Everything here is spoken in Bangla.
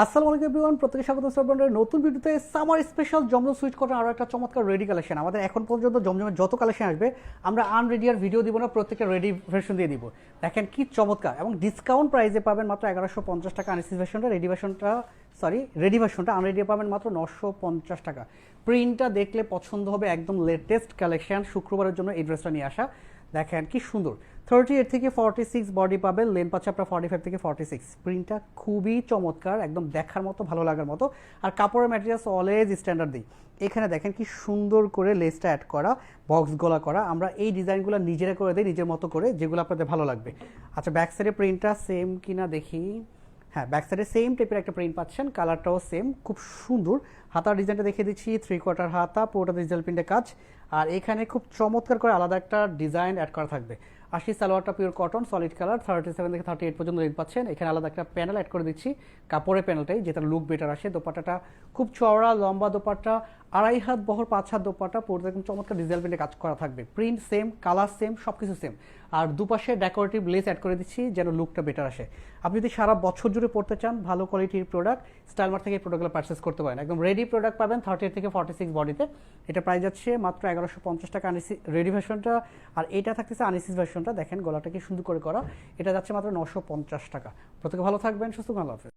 আসসালামু আলাইকুম এভরিওয়ান, প্রত্যেকে স্বাগত সরবরাহের নতুন ভিডিওতে। সামার স্পেশাল জমজম সুইচ কটন আরও একটা চমৎকার রেডি কালেকশন। আমাদের এখন পর্যন্ত জমজমের যত কালেকশন আসবে আমরা আনরেডি আর ভিডিও দিব না, প্রত্যেকটা রেডি ভার্সন দিয়ে দিব। দেখেন কি চমৎকার এবং ডিসকাউন্ট প্রাইসে পাবেন মাত্র 1150 টাকা। আনসিস ভার্সনটা রেডি ভার্সনটা আনরেডি পাবেন মাত্র 950 টাকা। প্রিন্টটা দেখলে পছন্দ হবে, একদম লেটেস্ট কালেকশন। শুক্রবারের জন্য এই ড্রেসটা নিয়ে আসা। দেখেন কি সুন্দর, 38 থেকে 46 বডি পাবেন, লেন পাচ্ছে আপনার 45 থেকে 46। প্রিন্টটা খুবই চমৎকার, একদম দেখার মতো, ভালো লাগার মতো। আর কাপড়ের ম্যাটেরিয়ালস অলওয়েজ স্ট্যান্ডার্ড দিই। এখানে দেখেন কি সুন্দর করে লেসটা অ্যাড করা, বক্স গলা করা। আমরা এই ডিজাইনগুলো নিজেরা করে দিই, নিজের মতো করে, যেগুলো আপনাদের ভালো লাগবে। আচ্ছা, ব্যাক সাইডে প্রিন্টটা সেম কিনা দেখি। হ্যাঁ, ব্যাক সাইডে সেম টাইপের একটা প্রিন্ট পাচ্ছেন, কালারটাও সেম, খুব সুন্দর। হাতার ডিজাইনটা দেখিয়ে দিচ্ছি, 3/4 হাতা, পুরোটা ডিজিটাল প্রিন্টের কাজ। আর এখানে খুব চমৎকার করে আলাদা একটা ডিজাইন অ্যাড করা থাকবে। আশি সালোয়ারটা পিওর কটন, সলিড কালার, 37 থেকে 38 পর্যন্ত রেঞ্জ পাচ্ছেন। এখানে আলাদা একটা প্যানেল অ্যাড করে দিচ্ছি, কাপড়ের প্যানেলটাই, যেটা লুক বেটার আসে। দোপাট্টাটা খুব চওড়া লম্বা দোপাট্টা, 2.5 হাত বহর, 5 হাত দোপাট্টা, পুরোটা একদম চমৎকার ডিজিটাল প্রিন্টে কাজ করা থাকবে। প্রিন্ট সেম, কালার সেম, সব কিছু সেম। আর দুপাশে ডেকোরেটিভ লেস অ্যাড করে দিচ্ছি যেন লুকটা বেটার আসে। আপনি যদি সারা বছর জুড়ে পড়তে চান, ভালো কোয়ালিটির প্রোডাক্ট স্টাইলমার্ট থেকে এই প্রোডাক্টগুলো পারচেস করতে পারেন। একদম রেডি প্রোডাক্ট পাবেন 38 থেকে 46 বডিতে। এটা প্রাইস যাচ্ছে মাত্র 1150 টাকা রেডি ভার্সনটা। আর এটা থাকতেছে আনিসিস ভার্সনটা। দেখেন গলাটা কি সুন্দর করে করা, এটা যাচ্ছে মাত্র 950 টাকা। প্রত্যেকে ভালো থাকবেন, সুস্থ থাকবেন, আল্লাহ হাফেজ।